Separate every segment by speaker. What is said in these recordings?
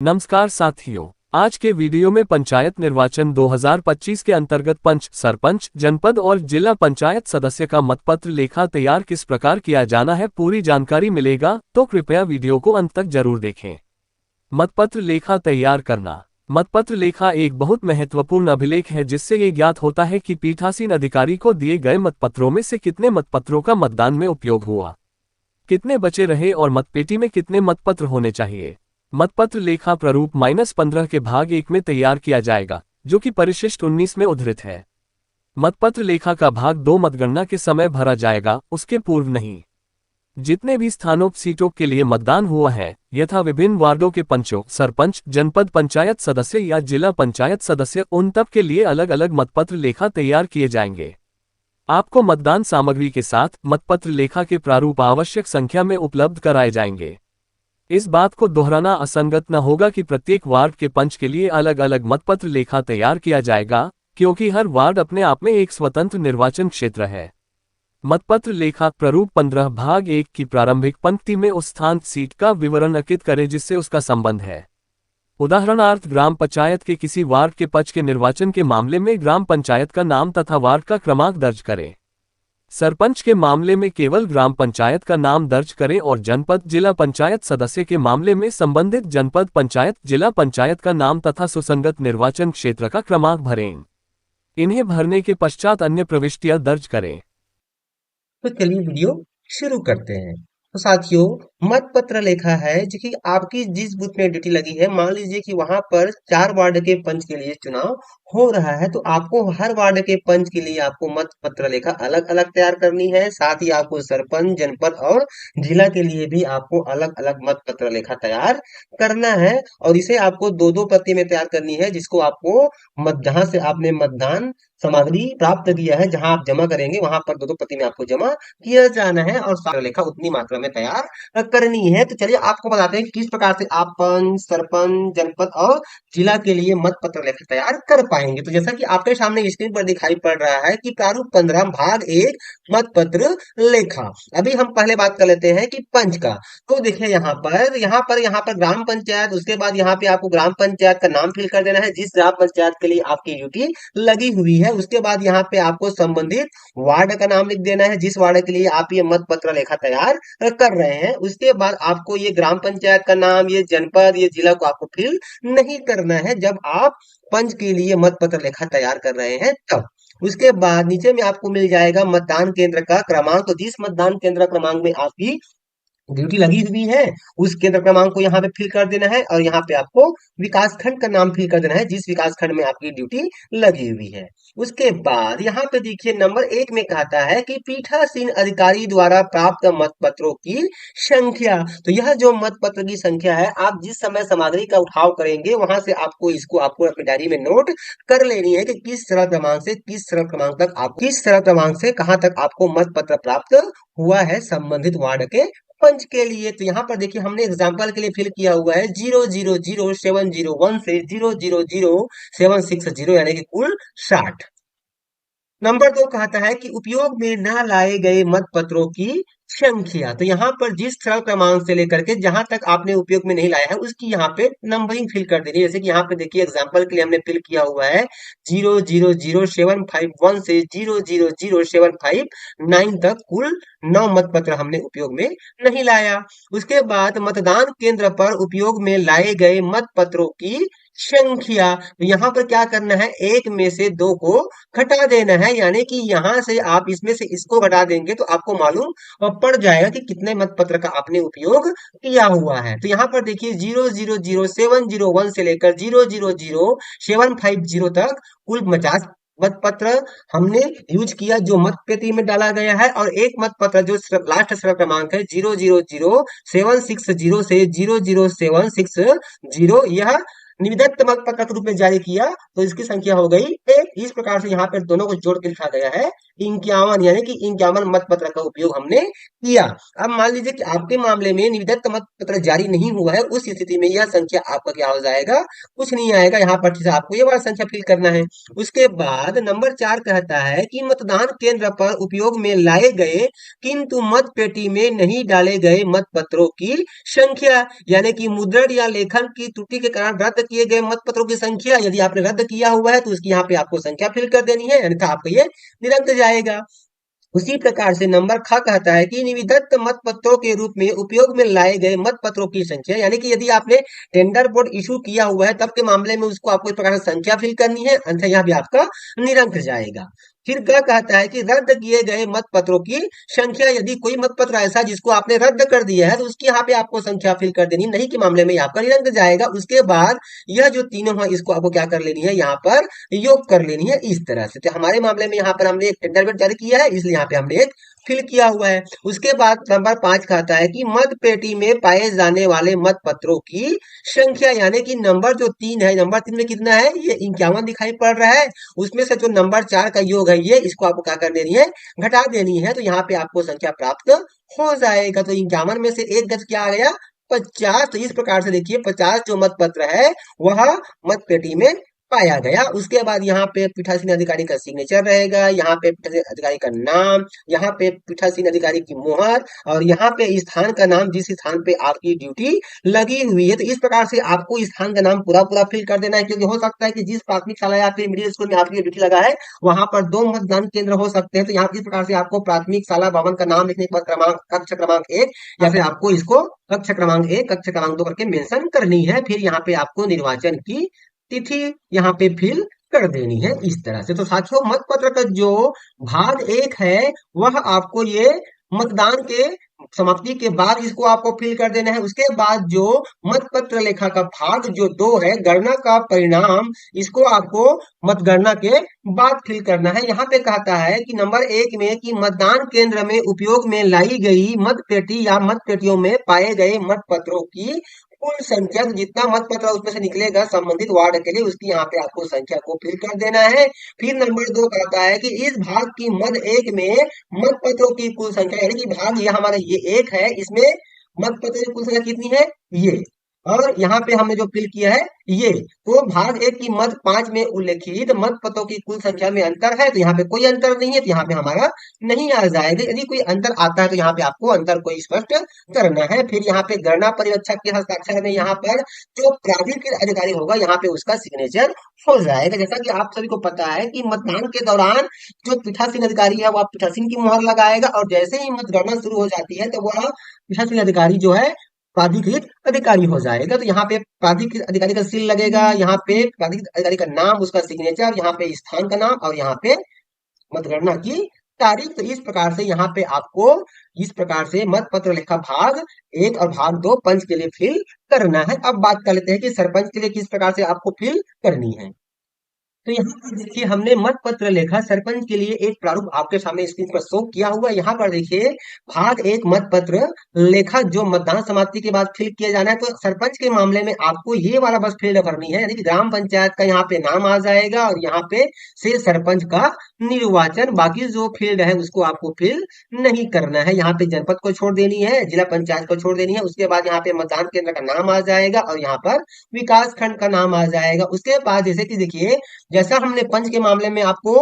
Speaker 1: नमस्कार साथियों, आज के वीडियो में पंचायत निर्वाचन 2025 के अंतर्गत पंच, सरपंच, जनपद और जिला पंचायत सदस्य का मतपत्र लेखा तैयार किस प्रकार किया जाना है पूरी जानकारी मिलेगा, तो कृपया वीडियो को अंत तक जरूर देखें। मतपत्र लेखा तैयार करना। मतपत्र लेखा एक बहुत महत्वपूर्ण अभिलेख है जिससे ये ज्ञात होता है कि पीठासीन अधिकारी को दिए गए मतपत्रों में से कितने मतपत्रों का मतदान में उपयोग हुआ, कितने बचे रहे और मतपेटी में कितने मतपत्र होने चाहिए। मतपत्र लेखा प्रारूप -15 के भाग 1 में तैयार किया जाएगा, जो कि परिशिष्ट 19 में उद्धृत है। मतपत्र लेखा का भाग 2 मतगणना के समय भरा जाएगा, उसके पूर्व नहीं। जितने भी स्थानों सीटों के लिए मतदान हुआ है, यथा विभिन्न वार्डों के पंचों, सरपंच, जनपद पंचायत सदस्य या जिला पंचायत सदस्य, उन तब के लिए अलग अलग मतपत्र लेखा तैयार किए जाएंगे। आपको मतदान सामग्री के साथ मतपत्र लेखा के प्रारूप आवश्यक संख्या में उपलब्ध कराए जाएंगे। इस बात को दोहराना असंगत न होगा कि प्रत्येक वार्ड के पंच के लिए अलग अलग मतपत्र लेखा तैयार किया जाएगा, क्योंकि हर वार्ड अपने आप में एक स्वतंत्र निर्वाचन क्षेत्र है। मतपत्र लेखा प्रारूप 15 भाग 1 की प्रारंभिक पंक्ति में उस स्थान सीट का विवरण अंकित करें जिससे उसका संबंध है। उदाहरणार्थ, ग्राम पंचायत के किसी वार्ड के पंच के निर्वाचन के मामले में ग्राम पंचायत का नाम तथा वार्ड का क्रमांक दर्ज करें। सरपंच के मामले में केवल ग्राम पंचायत का नाम दर्ज करें और जनपद जिला पंचायत सदस्य के मामले में संबंधित जनपद पंचायत जिला पंचायत का नाम तथा सुसंगत निर्वाचन क्षेत्र का क्रमांक भरें। इन्हें भरने के पश्चात अन्य प्रविष्टियां दर्ज करें।
Speaker 2: तो चलिए वीडियो शुरू करते हैं। तो साथियों, मतपत्र लेखा है जो कि आपकी जिस बूथ में ड्यूटी लगी है, मान लीजिए कि वहां पर 4 वार्ड के पंच के लिए चुनाव हो रहा है, तो आपको हर वार्ड के पंच के लिए आपको मतपत्र लेखा अलग अलग तैयार करनी है। साथ ही आपको सरपंच, जनपद और जिला के लिए भी आपको अलग अलग मतपत्र लेखा तैयार करना है। और इसे आपको दो दो प्रति में तैयार करनी है, जिसको आपको जहां से आपने मतदान सामग्री प्राप्त किया है, जहां आप जमा करेंगे वहां पर दो दो प्रति में आपको जमा किया जाना है और सारा लेखा उतनी मात्रा में तैयार करनी है। तो चलिए आपको बताते हैं कि किस प्रकार से आप पंच, सरपंच, जनपद और जिला के लिए मतपत्र लेखा तैयार कर पाएंगे। तो जैसा कि आपके सामने स्क्रीन पर दिखाई पड़ रहा है कि प्रारूप 15 भाग 1 मतपत्र लेखा। अभी हम पहले बात कर लेते हैं कि पंच का। तो देखिए यहाँ पर ग्राम पंचायत, उसके बाद यहाँ पे आपको ग्राम पंचायत का नाम फिल कर देना है जिस ग्राम पंचायत के लिए आपकी ड्यूटी लगी हुई है। उसके बाद यहाँ पे आपको संबंधित वार्ड का नाम लिख देना है जिस वार्ड के लिए आप ये मतपत्र लेखा तैयार कर रहे हैं। उसके बाद आपको ये ग्राम पंचायत का नाम, ये जनपद, ये जिला को आपको फिल नहीं करना है जब आप पंच के लिए मतपत्र लेखा तैयार कर रहे हैं तब। उसके बाद नीचे में आपको मिल जाएगा मतदान केंद्र का क्रमांक। तो जिस मतदान केंद्र क्रमांक में आपकी ड्यूटी लगी हुई है, उस केंद्र क्रमांक को यहाँ पे फिल कर देना है और यहाँ पे आपको विकास खंड का नाम फिल कर देना है जिस विकास खंड में आपकी ड्यूटी लगी हुई है। उसके बाद यहाँ पे देखिए नंबर 1 में कहता है कि पीठासीन अधिकारी द्वारा प्राप्त मतपत्रों की संख्या। तो यह जो मतपत्र की संख्या है, आप जिस समय सामग्री का उठाव करेंगे वहां से आपको अपनी डायरी में नोट कर लेनी है कि किस सरल क्रमांक से किस सरल क्रमांक तक आपको किस सरल क्रमांक से कहां तक आपको मतपत्र प्राप्त हुआ है संबंधित वार्ड के पंच के लिए। तो यहाँ पर देखिए हमने एग्जाम्पल के लिए फिल किया हुआ है 000701 से 000760 यानी कि कुल 60। नंबर 2 कहता है कि उपयोग में न लाए गए मतपत्रों की संख्या। तो यहाँ पर जिस सरल क्रमांक से लेकर के जहां तक आपने उपयोग में नहीं लाया है उसकी यहाँ पे नंबरिंग फिल कर देनी है। जैसे कि यहाँ पे देखिए एग्जांपल के लिए हमने फिल किया हुआ है 000751 से 000759 तक कुल 9 मतपत्र हमने उपयोग में नहीं लाया। उसके बाद मतदान केंद्र पर उपयोग में लाए गए मतपत्रों की संख्या। तो यहाँ पर क्या करना है, एक में से 2 को घटा देना है, यानी कि यहाँ से आप इसमें से इसको घटा देंगे तो आपको मालूम पड़ जाएगा कि कितने मतपत्र का आपने उपयोग किया हुआ है। तो यहाँ पर देखिए 000701 से लेकर 000750 तक कुल 50 मतपत्र हमने यूज किया जो मत पेटी में डाला गया है। और एक मतपत्र जो लास्ट सरल क्रमांक है 000760 से 00760, यह निविदत्त मतपत्र के रूप में जारी किया तो इसकी संख्या हो गई 1। इस प्रकार से यहाँ पर दोनों को जोड़ के लिखा गया है 51, यानी कि 51 मतपत्र का उपयोग हमने किया। अब मान लीजिए कि आपके मामले में निविदत्त मतपत्र जारी नहीं हुआ है, उस स्थिति में यह संख्या आपका क्या हो जाएगा, कुछ नहीं आएगा। यहाँ पर आपको ये वाला संख्या फिल करना है। उसके बाद नंबर 4 कहता है कि मतदान केंद्र पर उपयोग में लाए गए किंतु मत पेटी में नहीं डाले गए मतपत्रों की संख्या, यानी कि मुद्रण या लेखन की त्रुटि के कारण रद्द किए गए मतपत्रों की संख्या। यदि आपने रद्द किया हुआ है तो उसकी यहाँ पे आपको संख्या फिल कर देनी है, अन्यथा आपको ये निरंक जाएगा। उसी प्रकार से नंबर ख कहता है कि निविदत्त मतपत्रों के रूप में उपयोग में लाए गए मतपत्रों की संख्या, यानी कि यदि आपने टेंडर बोर्ड इशू किया हुआ है तब के मामले में उसको आपको इस प्रकार से संख्या फिल करनी है, अन्यथा यहाँ भी आपका निरंक जाएगा। फिर ग कहता है कि रद्द किए गए मतपत्रों की संख्या, यदि कोई मतपत्र ऐसा जिसको आपने रद्द कर दिया है तो उसकी यहाँ पे आपको संख्या फिल कर देनी, नहीं के मामले में आपका निरंक जाएगा। उसके बाद यह जो तीनों है इसको आपको क्या कर लेनी है, यहाँ पर योग कर लेनी है इस तरह से। तो हमारे मामले में यहाँ पर हमने एक टेंडर बोर्ड जारी किया है, इसलिए यहाँ पे हमने एक फिल किया हुआ है। उसके बाद नंबर 5 कहता है कि मत पेटी में पाए जाने वाले मत पत्रों की संख्या, यानी कि नंबर जो 3 है, नंबर 3 में कितना है, ये 51 दिखाई पड़ रहा है। उसमें से जो नंबर 4 का योग है ये, इसको आपको क्या कर देनी है, घटा देनी है। तो यहाँ पे आपको संख्या प्राप्त हो जाएगा। तो 51 में से एक गज क्या आ गया, 50। तो इस प्रकार से देखिए 50 जो मत पत्र है वह मत पेटी में पाया गया। उसके बाद यहाँ पे पीठासीन अधिकारी का सिग्नेचर रहेगा, यहाँ पे पीठासीन अधिकारी का नाम, यहाँ पे पीठासीन अधिकारी की मुहर, और यहाँ पे स्थान का नाम, जिस स्थान पे आपकी ड्यूटी लगी हुई है। तो इस प्रकार से आपको स्थान का नाम पूरा पूरा फिल कर देना है, क्योंकि हो सकता है कि जिस प्राथमिक शाला या फिर मिडिल स्कूल में आपकी ड्यूटी लगा है वहां पर 2 मतदान केंद्र हो सकते हैं। तो यहाँ इस प्रकार से आपको प्राथमिक शाला भवन का नाम लिखने के बाद क्रमांक, कक्ष क्रमांक 1, या फिर आपको इसको कक्ष क्रमांक 1, कक्ष क्रमांक 2 करके मेंशन करनी है। फिर यहाँ पे आपको निर्वाचन की तिथि यहाँ पे फिल कर देनी है इस तरह से। तो साथियों, मत पत्र का जो भाग 1 है वह आपको ये मतदान के समाप्ति के बाद इसको आपको फिल कर देना है। उसके बाद जो मत पत्र लेखा का भाग जो 2 है, गणना का परिणाम, इसको आपको मतगणना के बाद फिल करना है। यहाँ पे कहता है कि नंबर 1 में कि मतदान केंद्र में उपयोग में लाई गई मत पेटी या मत पेटियों में पाए गए मत पत्रों की कुल संख्या, तो जितना मत पत्र उसमें से निकलेगा संबंधित वार्ड के लिए, उसकी यहाँ पे आपको संख्या को फिल कर देना है। फिर नंबर 2 कहता है कि इस भाग की मद 1 में मत पत्रों की कुल संख्या, यानी कि भाग ये हमारा ये 1 है, इसमें मत पत्रों की कुल संख्या कितनी है, ये, और यहाँ पे हमने जो फिल किया है ये, तो भाग 1 की मद 5 में उल्लेखित मत पत्रों की कुल संख्या में अंतर है, तो यहाँ पे कोई अंतर नहीं है, तो यहाँ पे हमारा नहीं आ जाएगा। यदि कोई अंतर आता है तो यहाँ पे आपको अंतर को स्पष्ट करना है। फिर यहाँ पे गणना पर्यवेक्षक के हस्ताक्षर में यहाँ पर जो प्राधिकृत अधिकारी होगा यहाँ पे उसका सिग्नेचर हो जाएगा। जैसा कि आप सभी को पता है कि मतदान के दौरान जो पीठासीन अधिकारी है वह पीठासीन की मुहर लगाएगा, और जैसे ही मतगणना शुरू हो जाती है तो वह पीठासीन अधिकारी जो है प्राधिकृत अधिकारी हो जाएगा। तो यहाँ पे प्राधिकृत अधिकारी का सील लगेगा, यहाँ पे प्राधिकृत अधिकारी का नाम, उसका सिग्नेचर, यहाँ पे स्थान का नाम, और यहाँ पे मतगणना की तारीख। तो इस प्रकार से यहाँ पे आपको इस प्रकार से मत पत्र लेखा भाग 1 और भाग 2 पंच के लिए फिल करना है। अब बात कर लेते हैं कि सरपंच के लिए किस प्रकार से आपको फिल करनी है। तो यहाँ पर देखिए हमने मत पत्र लेखा सरपंच के लिए एक प्रारूप आपके सामने स्क्रीन पर शो किया हुआ है। यहाँ पर देखिए भाग 1 मत पत्र लेखा जो मतदान समाप्ति के बाद फिल किया जाना है। तो सरपंच के मामले में आपको ये वाला बस फिल करनी है, यानी कि ग्राम पंचायत का यहाँ पे नाम आ जाएगा और यहाँ पे से सरपंच का निर्वाचन। बाकी जो फील्ड है उसको आपको फिल नहीं करना है। यहाँ पे जनपद को छोड़ देनी है, जिला पंचायत को छोड़ देनी है। उसके बाद यहाँ पे मतदान केंद्र का नाम आ जाएगा और यहाँ पर विकास खंड का नाम आ जाएगा। उसके बाद जैसे कि देखिए जैसा हमने पंच के मामले में आपको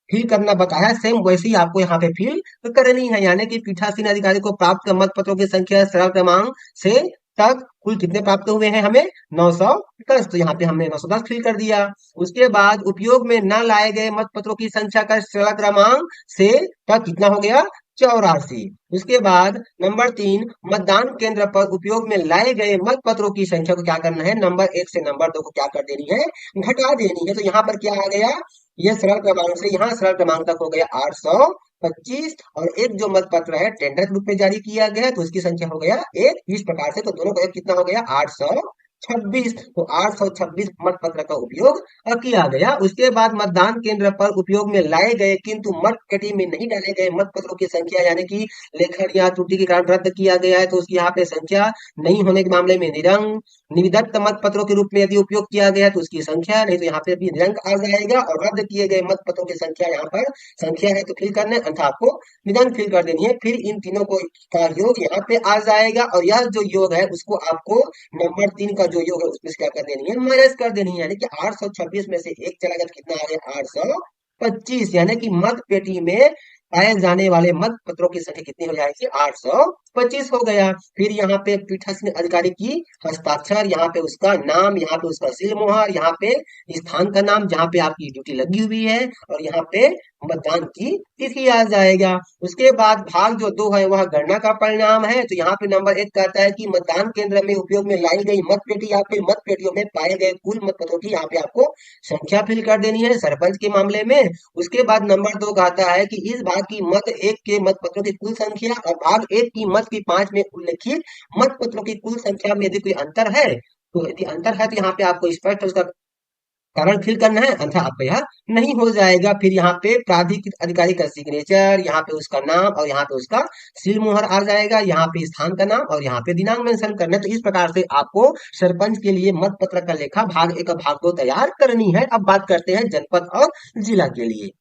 Speaker 2: फिल करना बताया, सेम वैसे ही आपको यहाँ पे फिल करनी है। यानी कि पीठासीन अधिकारी को प्राप्त मत पत्रों की संख्या सरल क्रमांक से तक कुल कितने प्राप्त हुए हैं, हमें 910। तो यहाँ पे हमने 910 फिल कर दिया। उसके बाद उपयोग में न लाए गए मत पत्रों की संख्या का सरल क्रमांक से तक कितना हो गया, 84। उसके बाद नंबर 3 मतदान केंद्र पर उपयोग में लाए गए मत पत्रों की संख्या को क्या करना है, नंबर 1 से नंबर 2 को क्या कर देनी है, घटा देनी है। तो यहाँ पर क्या आ गया, ये सरल क्रमांक से यहाँ सरल क्रमांक तक हो गया 825, और एक जो मत पत्र है टेंडर के रूप में जारी किया गया है तो उसकी संख्या हो गया 1। इस प्रकार से तो दोनों का एक कितना हो गया, 825। 826, तो 826 मत पत्र का उपयोग किया गया। उसके बाद मतदान केंद्र पर उपयोग में लाए गए किंतु मत पेटी में नहीं डाले गए मत पत्रों की संख्या, यानी कि लेखन या त्रुटि के कारण रद्द किया गया है, तो उसकी यहाँ पे संख्या नहीं होने के मामले में निरंक। निविदत्त मत पत्रों के रूप में यदि उपयोग किया गया तो उसकी संख्या, नहीं तो यहाँ पे भी निरंक आ जाएगा। और रद्द किए गए मत पत्रों की संख्या, यहाँ पर संख्या है तो फिल करना है, अन्यथा आपको निरंक फिल कर देनी है। फिर इन तीनों को का योग यहाँ पे आ जाएगा, और यह जो योग है उसको आपको नंबर 3 का जो योग है उसमें से क्या कर देनी है, माइनस कर देनी है। यानी कि 826 में से एक चला गया तो कितना आ गया, 825। यानी कि मत पेटी में पाए जाने वाले मत पत्रों की संख्या कितनी हो जाएगी, 825 हो गया। फिर यहाँ पे पीठासीन अधिकारी की हस्ताक्षर, यहाँ पे उसका नाम, यहाँ पे उसका सील मोहर, यहाँ पे स्थान का नाम जहाँ पे आपकी ड्यूटी लगी हुई है, और यहाँ पे मतदान की तिथि आ जाएगा। उसके बाद भाग जो 2 है वह गणना का परिणाम है। तो यहाँ पे नंबर 1 कहता है कि मतदान केंद्र में उपयोग में लाई गई मत पेटी या फिर मत पेटियों में पाए गए कुल मत पत्रों की यहाँ पे आपको संख्या फिल कर देनी है सरपंच के मामले में। उसके बाद नंबर 2 कहता है कि इस भाग की मत 1 के मत पत्रों की कुल संख्या और भाग 1 की मत की 5 में उल्लेखित मत पत्रों की कुल संख्या में यदि कोई अंतर है, तो यदि अंतर है तो यहाँ पे आपको स्पष्ट उसका कारण फिल करना है, अन्यथा आपका यह नहीं हो जाएगा। फिर यहाँ पे प्राधिकृत अधिकारी का सिग्नेचर, यहाँ पे उसका नाम और यहाँ पे उसका सील मोहर आ जाएगा, यहाँ पे स्थान का नाम और यहाँ पे दिनांक मेंशन करना है। तो इस प्रकार से आपको सरपंच के लिए मत पत्र का लेखा भाग 1 और भाग 2 तैयार करनी है। अब बात करते हैं जनपद और जिला के लिए।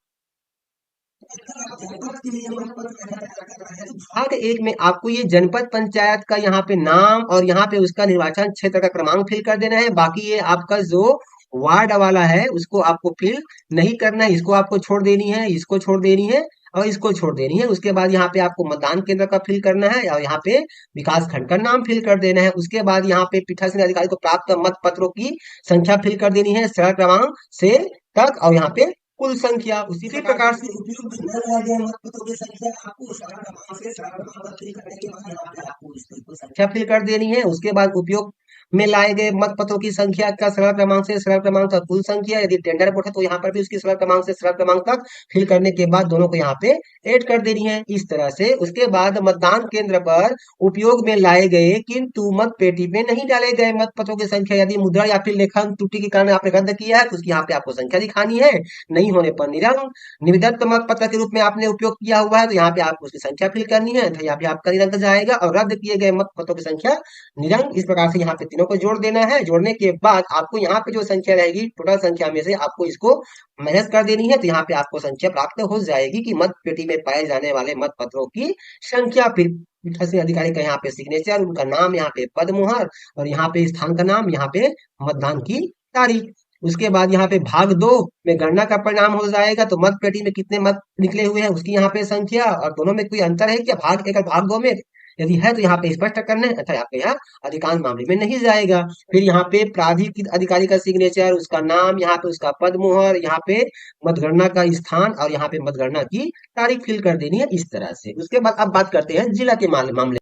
Speaker 2: भाग 1 में आपको ये जनपद पंचायत का यहाँ पे नाम और यहाँ पे उसका निर्वाचन क्षेत्र का क्रमांक फिल कर देना है। बाकी ये आपका जो वार्ड वाला है उसको आपको फिल नहीं करना है, इसको आपको छोड़ देनी है, इसको छोड़ देनी है और इसको छोड़ देनी है। उसके बाद यहाँ पे आपको मतदान केंद्र का फिल करना है और यहाँ पे विकास खंड का नाम फिल कर देना है। उसके बाद यहाँ पे पीठासीन अधिकारी को प्राप्त मत पत्रों की संख्या फिल कर देनी है सरल क्रमांक से तक, और यहाँ पे कुल संख्या उसी प्रकार से उपयोग में न लाए गए मत पत्रों की संख्या आपको सरल क्रमांक से सरल क्रमांक फिल करने के बाद यहाँ पे आपको इसकी कुल संख्या फिल कर देनी है। उसके बाद उपयोग में लाए गए मत पत्रों की संख्या का सरल क्रमांक से सरल क्रमांक तक कुल संख्या, यदि टेंडर रिपोर्ट है तो यहाँ पर भी उसकी सरल क्रमांक से सरल क्रमांक तक फिल करने के बाद दोनों को यहाँ पे ऐड कर देनी है इस तरह से। उसके बाद मतदान केंद्र पर उपयोग में लाए गए किंतु मत पेटी में नहीं डाले गए मत पत्रों की संख्या, यदि मुद्रा या फिर लेखन त्रुटि के कारण आपने रद्द किया है तो उसकी यहाँ पे आपको संख्या दिखानी है, नहीं होने पर निरंक। निविदत्त मत पत्र के रूप में आपने उपयोग किया हुआ है तो यहाँ पे आपको उसकी संख्या फिल करनी है, तो यहाँ पे आपका निरंक जाएगा। और रद्द किए गए मत पत्रों की संख्या निरंक। इस प्रकार से यहाँ पे तीनों को जोड़ देना है। जोड़ने के बाद आपको यहाँ पे जो संख्या रहेगी टोटल संख्या में से आपको इसको माइनस कर देनी है, तो यहाँ पे आपको संख्या प्राप्त हो जाएगी कि मत पेटी में पाए जाने वाले मत पत्रों की संख्या। फिर पीठासीन अधिकारी का यहाँ पे सिग्नेचर, उनका नाम, यहाँ पे पद मुहर और यहाँ पे स्थान का नाम, यहाँ पे मतदान की तारीख। उसके बाद यहाँ पे भाग 2 में गणना का परिणाम हो जाएगा, तो मत पेटी में कितने मत निकले हुए हैं उसकी यहाँ पे संख्या, और दोनों में कोई अंतर है क्या भाग 1 और भाग 2 में, यदि है तो यहाँ पे स्पष्ट करना है, अतः आपके यहाँ अधिकांश मामले में नहीं जाएगा। फिर यहाँ पे प्राधिकृत अधिकारी का सिग्नेचर, उसका नाम, यहाँ पे उसका पद मुहर, यहाँ पे मतगणना का स्थान और यहाँ पे मतगणना की तारीख फिल कर देनी है इस तरह से। उसके बाद अब बात करते हैं जिला के मामले।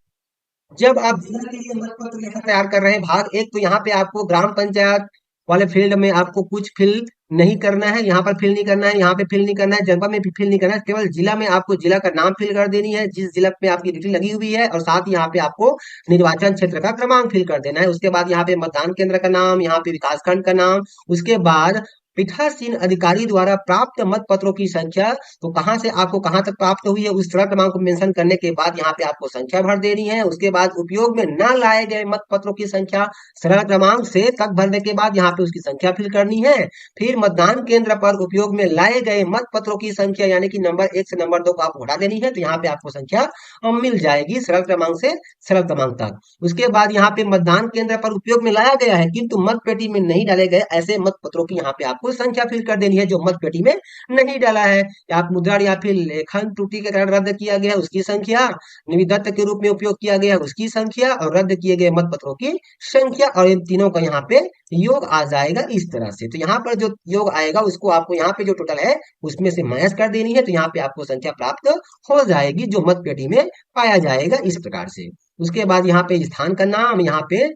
Speaker 2: जब आप जिला के लिए मत पत्र लेखा तैयार कर रहे हैं भाग 1, तो यहाँ पे आपको ग्राम पंचायत वाले फील्ड में आपको कुछ फिल नहीं करना है, यहाँ पर फिल नहीं करना है, यहाँ पे फिल नहीं करना है, जनपद में भी फिल नहीं करना है, केवल जिला में आपको जिला का नाम फिल कर देनी है जिस जिला में आपकी ड्यूटी लगी हुई है, और साथ ही यहाँ पे आपको निर्वाचन क्षेत्र का क्रमांक फिल कर देना है। उसके बाद यहाँ पे मतदान केंद्र का नाम, यहाँ पे विकास खंड का नाम, उसके बाद पीठासीन अधिकारी द्वारा प्राप्त मत पत्रों की संख्या, तो कहाँ से आपको कहाँ तक प्राप्त हुई है उस सरल क्रमांक को मेंशन करने के बाद यहाँ पे आपको संख्या भर देनी है। उसके बाद उपयोग में न लाए गए मत पत्रों की संख्या सरल क्रमांक से तक भरने के बाद यहाँ पे उसकी संख्या फिल करनी है। फिर मतदान केंद्र पर उपयोग में लाए गए मत पत्रों की संख्या, यानी कि नंबर 1 से नंबर 2 को आपको हटा देनी है, तो यहाँ पे आपको संख्या मिल जाएगी सरल क्रमांक से सरल क्रमांक तक। उसके बाद यहाँ पे मतदान केंद्र पर उपयोग में लाया गया है किंतु मत पेटी में नहीं डाले गए ऐसे मत पत्रों की यहाँ पे आपको संख्या फिल कर देनी है जो मत पेटी में नहीं डाला है। आप मुद्रण या फिर लेखन त्रुटि के कारण रद्द किया गया उसकी संख्या, निविदत्त के रूप में उपयोग किया गया उसकी संख्या और रद्द किए गए मत पत्रों की संख्या, और इन तीनों का यहाँ पे योग आ जाएगा इस तरह से। तो यहाँ पर जो योग आएगा उसको आपको यहाँ पे जो टोटल है उसमें से माइनस कर देनी है, तो यहाँ पे आपको संख्या प्राप्त हो जाएगी जो मत पेटी में पाया जाएगा इस प्रकार से। उसके बाद यहाँ पे स्थान का नाम, यहाँ पे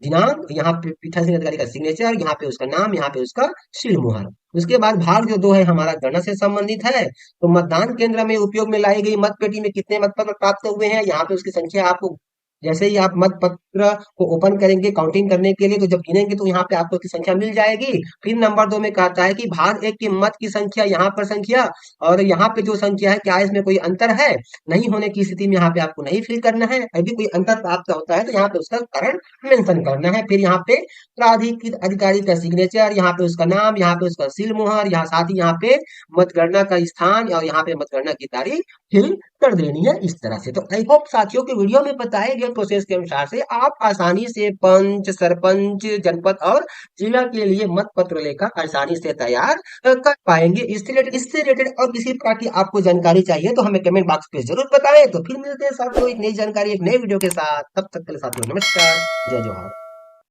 Speaker 2: दिनांक, यहाँ पे पीठासीन अधिकारी का सिग्नेचर, यहाँ पे उसका नाम, यहाँ पे उसका सील मुहर। उसके बाद भाग जो 2 है हमारा गणना से संबंधित है, तो मतदान केंद्र में उपयोग में लाई गई मत पेटी में कितने मत पत्र प्राप्त हुए हैं यहाँ पे उसकी संख्या आपको जैसे ही आप मत पत्र को ओपन करेंगे काउंटिंग करने के लिए, तो जब गिनेंगे तो यहाँ पे आपको उसकी संख्या मिल जाएगी। फिर नंबर 2 में कहता है कि भाग 1 की मत की संख्या, यहाँ पर संख्या और यहाँ पे जो संख्या है क्या इसमें कोई अंतर है, नहीं होने की स्थिति में यहाँ पे आपको नहीं फिल करना है। यदि कोई अंतर प्राप्त होता है तो यहाँ पे उसका कारण मेंशन करना है। फिर यहाँ पे प्राधिकृत अधिकारी का सिग्नेचर, यहाँ पे उसका नाम, यहाँ पे उसका सील मुहर, यहाँ साथ ही यहाँ पे मतगणना का स्थान और यहाँ पे मतगणना की तारीख फिल कर देनी है इस तरह से। तो आई होप साथियों के वीडियो में बताए गए प्रोसेस के अनुसार से आप आसानी से पंच, सरपंच, जनपद और जिला के लिए मत पत्र लेखा आसानी से तैयार कर पाएंगे। इससे रिलेटेड और किसी प्रकार की आपको जानकारी चाहिए तो हमें कमेंट बॉक्स पे जरूर बताएं। तो फिर मिलते हैं साथियों एक नई जानकारी एक नए वीडियो के साथ। तब तक के लिए साथियों नमस्कार, जय जवाहर।